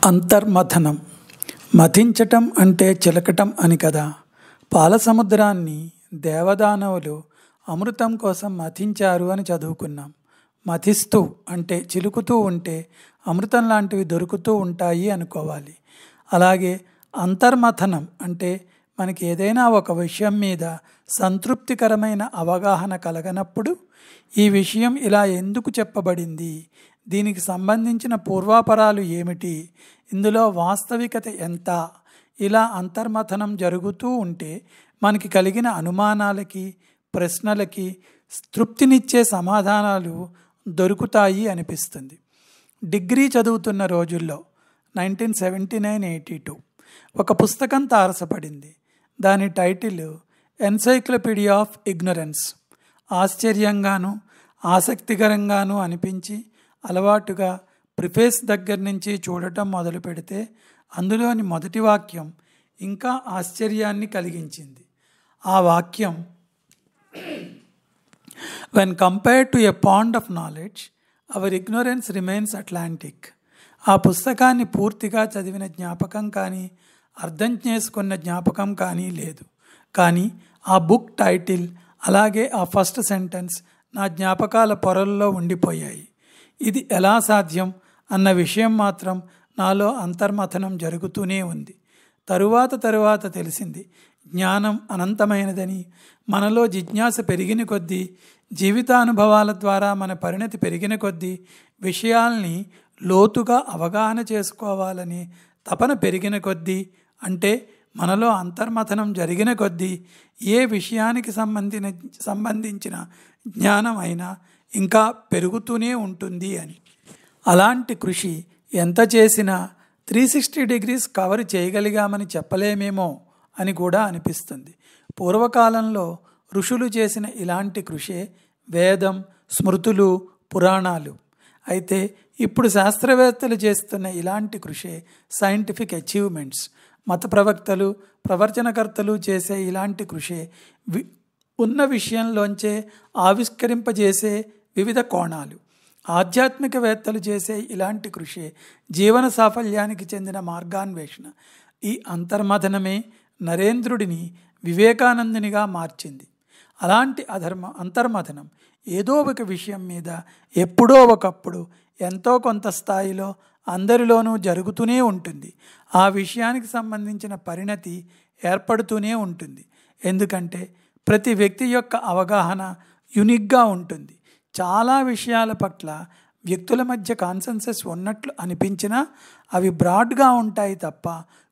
అంతర్మథనం. మథించటం అంటే చిలకటం అని కదా. పాల సముద్రాన్ని దేవదానవులు అమృతం కోసం మథించారు అని చదువుకున్నాం. మథిస్తూ అంటే చిలుకుతూ ఉంటే అమృతం లాంటివి దొరుకుతూ ఉంటాయి అనుకోవాలి. అలాగే అంతర్మథనం అంటే మనకి ఏదైనా ఒక విషయం మీద సంతృప్తికరమైన అవగాహన కలగనప్పుడు ఈ విషయం ఇలా ఎందుకు చెప్పబడింది, దీనికి సంబంధించిన పూర్వాపరాలు ఏమిటి, ఇందులో వాస్తవికత ఎంత, ఇలా అంతర్మథనం జరుగుతూ ఉంటే మనకి కలిగిన అనుమానాలకి ప్రశ్నలకి తృప్తినిచ్చే సమాధానాలు దొరుకుతాయి అనిపిస్తుంది. డిగ్రీ చదువుతున్న రోజుల్లో 1979-82 ఒక పుస్తకం తారసపడింది. దాని టైటిల్ ఎన్సైక్లోపీడియా ఆఫ్ ఇగ్నరెన్స్. ఆశ్చర్యంగాను ఆసక్తికరంగాను అనిపించి అలవాటుగా ప్రిఫేస్ దగ్గర నుంచి చూడటం మొదలు పెడితే అందులోని మొదటి వాక్యం ఇంకా ఆశ్చర్యాన్ని కలిగించింది. ఆ వాక్యం, when compared to a pond of knowledge, our ignorance remains Atlantic. ఆ పుస్తకాన్ని పూర్తిగా చదివిన జ్ఞాపకం కానీ అర్థం చేసుకున్న జ్ఞాపకం కానీ లేదు. కానీ ఆ బుక్ టైటిల్ అలాగే ఆ ఫస్ట్ సెంటెన్స్ నా జ్ఞాపకాల పొరల్లో ఉండిపోయాయి. ఇది ఎలా సాధ్యం అన్న విషయం మాత్రం నాలో అంతర్మథనం జరుగుతూనే ఉంది. తరువాత తెలిసింది జ్ఞానం అనంతమైనదని. మనలో జిజ్ఞాస పెరిగిన కొద్దీ, జీవితానుభవాల ద్వారా మన పరిణతి పెరిగిన కొద్దీ, విషయాల్ని లోతుగా అవగాహన చేసుకోవాలని తపన పెరిగిన కొద్దీ, అంటే మనలో అంతర్మథనం జరిగిన కొద్దీ ఏ విషయానికి సంబంధించిన జ్ఞానం అయినా ఇంకా పెరుగుతూనే ఉంటుంది అని. అలాంటి కృషి ఎంత చేసినా 360 degrees కవర్ చేయగలిగామని చెప్పలేమేమో అని కూడా అనిపిస్తుంది. పూర్వకాలంలో ఋషులు చేసిన ఇలాంటి కృషే వేదం, స్మృతులు, పురాణాలు. అయితే ఇప్పుడు శాస్త్రవేత్తలు చేస్తున్న ఇలాంటి కృషే సైంటిఫిక్ అచీవ్మెంట్స్. మత ప్రవక్తలు, ప్రవచనకర్తలు చేసే ఇలాంటి కృషే ఉన్న విషయంలోంచే ఆవిష్కరింపజేసే వివిధ కోణాలు. ఆధ్యాత్మికవేత్తలు చేసే ఇలాంటి కృషే జీవన సాఫల్యానికి చెందిన మార్గాన్వేషణ. ఈ అంతర్మథనమే నరేంద్రుడిని వివేకానందునిగా మార్చింది. అలాంటి అంతర్మథనం ఏదో ఒక విషయం మీద ఎప్పుడో ఒకప్పుడు ఎంతో కొంత స్థాయిలో అందరిలోనూ జరుగుతూనే ఉంటుంది. ఆ విషయానికి సంబంధించిన పరిణతి ఏర్పడుతూనే ఉంటుంది. ఎందుకంటే ప్రతి వ్యక్తి యొక్క అవగాహన యునిక్గా ఉంటుంది. చాలా విషయాల పట్ల వ్యక్తుల మధ్య కాన్సెన్సస్ ఉన్నట్లు అనిపించినా అవి బ్రాడ్గా ఉంటాయి తప్ప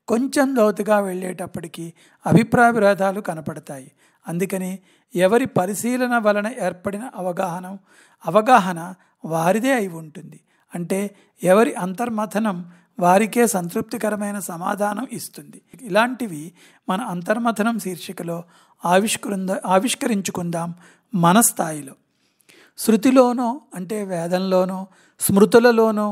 కొంచెం లోతుగా వెళ్ళేటప్పటికీ అభిప్రాయ భేదాలు కనపడతాయి. అందుకని ఎవరి పరిశీలన వలన ఏర్పడిన అవగాహన వారిదే అయి ఉంటుంది. అంటే ఎవరి అంతర్మథనం వారికే సంతృప్తికరమైన సమాధానం ఇస్తుంది. ఇలాంటివి మన అంతర్మథనం శీర్షికలో ఆవిష్కరించుకుందాం మన స్థాయిలో. శృతిలోనో అంటే వేదంలోనో స్మృతులలోనో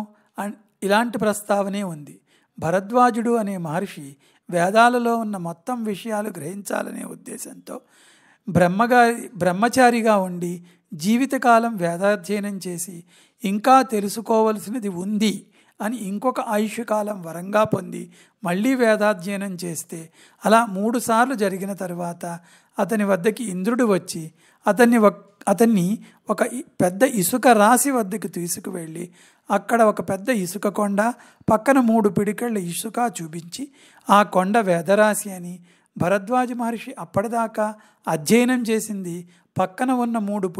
ఇలాంటి ప్రస్తావనే ఉంది. భరద్వాజుడు అనే మహర్షి వేదాలలో ఉన్న మొత్తం విషయాలు గ్రహించాలనే ఉద్దేశంతో బ్రహ్మచారిగా ఉండి జీవితకాలం వేదాధ్యయనం చేసి ఇంకా తెలుసుకోవలసినది ఉంది అని ఇంకొక ఆయుష్కాలం వరంగా పొంది మళ్ళీ వేదాధ్యయనం చేస్తే అలా 3 సార్లు జరిగిన తర్వాత అతని వద్దకి ఇంద్రుడు వచ్చి అతన్ని ఒక పెద్ద ఇసుక రాశి వద్దకు తీసుకువెళ్ళి అక్కడ ఒక పెద్ద ఇసుక కొండ, పక్కన 3 పిడికెళ్ళ ఇసుక చూపించి ఆ కొండ వేదరాశి అని, భరద్వాజ మహర్షి అప్పటిదాకా అధ్యయనం చేసింది పక్కన ఉన్న 3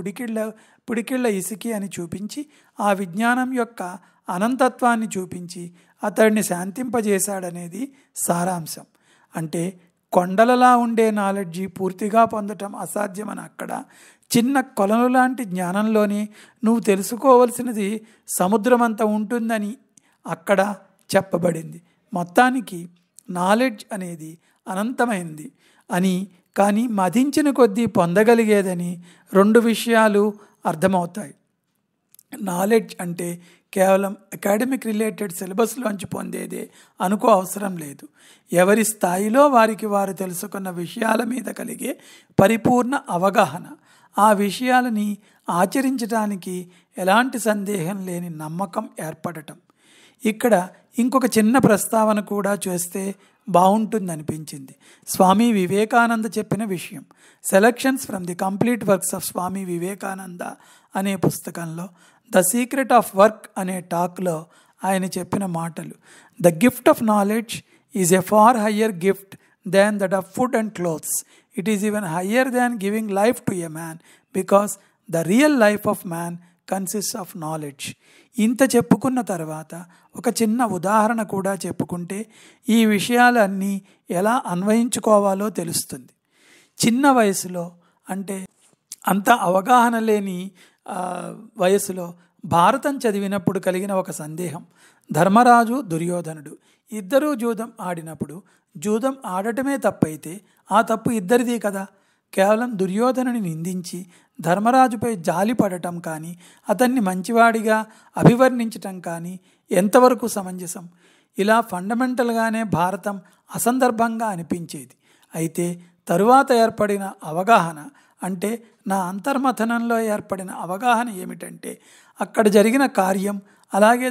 పిడికిళ్ళ ఇసుకి అని చూపించి ఆ విజ్ఞానం యొక్క అనంతత్వాన్ని చూపించి అతడిని శాంతింపజేశాడనేది సారాంశం. అంటే కొండలలా ఉండే నాలెడ్జి పూర్తిగా పొందటం అసాధ్యమని అక్కడ, చిన్న కొలను లాంటి జ్ఞానంలోనే నువ్వు తెలుసుకోవలసినది సముద్రమంత ఉంటుందని అక్కడ చెప్పబడింది. మొత్తానికి నాలెడ్జ్ అనేది అనంతమైనది అని, కానీ మదించిన కొద్దీ పొందగలిగేదని 2 విషయాలు అర్థమవుతాయి. నాలెడ్జ్ అంటే కేవలం అకాడమిక్ రిలేటెడ్ సిలబస్లోంచి పొందేదే అనుకో అవసరం లేదు. ఎవరి స్థాయిలో వారికి వారు తెలుసుకున్న విషయాల మీద కలిగే పరిపూర్ణ అవగాహన, ఆ విషయాలని ఆచరించడానికి ఎలాంటి సందేహం లేని నమ్మకం ఏర్పడటం. ఇక్కడ ఇంకొక చిన్న ప్రస్తావన కూడా చేస్తే బాగుంటుందనిపించింది. స్వామి వివేకానంద చెప్పిన విషయం. Selections from the complete works of Swami Vivekananda అనే పుస్తకంలో ద సీక్రెట్ ఆఫ్ వర్క్ అనే టాక్లో ఆయన చెప్పిన మాటలు. The gift of knowledge is a far higher gift than that of food and clothes. It is even higher than giving life to a man because the real life of man consist of knowledge. ఇంత చెప్పుకున్న తర్వాత ఒక చిన్న ఉదాహరణ కూడా చెప్పుకుంటే ఈ విషయాలన్నీ ఎలా అన్వయించుకోవాలో తెలుస్తుంది. చిన్న వయసులో, అంటే అంత అవగాహన లేని వయసులో భారతం చదివినప్పుడు కలిగిన ఒక సందేహం. ధర్మరాజు, దుర్యోధనుడు ఇద్దరూ జూదం ఆడినప్పుడు జూదం ఆడటమే తప్పైతే ఆ తప్పు ఇద్దరిది కదా. కేవలం దుర్యోధనుని నిందించి ధర్మరాజుపై జాలి పడటం కానీ, అతన్ని మంచివాడిగా అభివర్ణించటం కానీ ఎంతవరకు సమంజసం? ఇలా ఫండమెంటల్గానే భారతం అసందర్భంగా అనిపించేది. అయితే తరువాత ఏర్పడిన అవగాహన, అంటే నా అంతర్మథనంలో ఏర్పడిన అవగాహన ఏమిటంటే, అక్కడ జరిగిన కార్యం అలాగే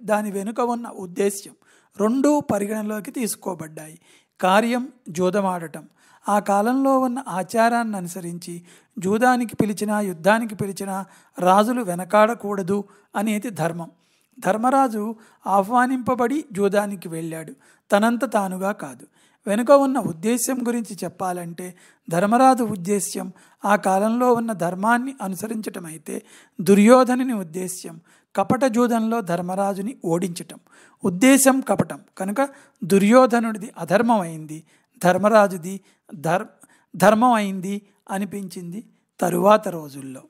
దాని వెనుక ఉన్న ఉద్దేశ్యం రెండూ పరిగణలోకి తీసుకోబడ్డాయి. కార్యం జూదమాడటం. ఆ కాలంలో ఉన్న ఆచారాన్ని అనుసరించి జూదానికి పిలిచినా యుద్ధానికి పిలిచినా రాజులు వెనకాడకూడదు అనేది ధర్మం. ధర్మరాజు ఆహ్వానింపబడి జూదానికి వెళ్ళాడు, తనంత తానుగా కాదు. వెనుక ఉన్న ఉద్దేశ్యం గురించి చెప్పాలంటే ధర్మరాజు ఉద్దేశ్యం ఆ కాలంలో ఉన్న ధర్మాన్ని అనుసరించటం అయితే, దుర్యోధనుని ఉద్దేశ్యం కపట జూదంలో ధర్మరాజుని ఓడించటం. ఉద్దేశం కపటం కనుక దుర్యోధనుడిది అధర్మం అయింది, ధర్మరాజుది ధర్మం అయింది అనిపించింది తరువాత రోజుల్లో.